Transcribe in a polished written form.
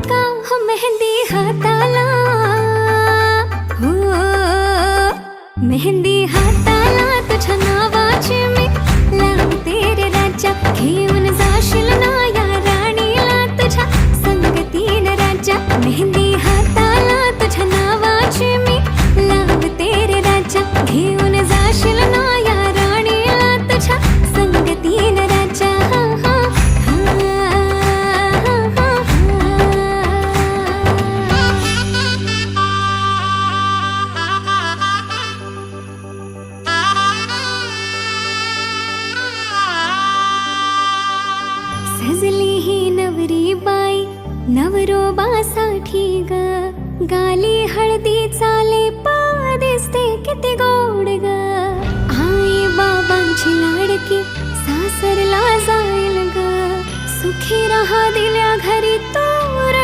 का हो मेहंदी हाताला, हो मेहंदी हाताला तुझ्या नावाची मी लावते रे राजा. घेऊन जाशील ना या राणीला तुझ्या संगतीन राजा. मेहंदी हाताला तुझ्या नावाची मी लावते रे राजा. घेऊन जाशील ना या राणीला तुझ्या संगतीन राजा. सजली ही नवरी बाई नवरोबासाठी ग. गाली हळदी चाले पा दिसते किती गोड ग. आई बाबांची लाडकी सासरला जाईल ग. सुखी राहा दिल्या घरी तो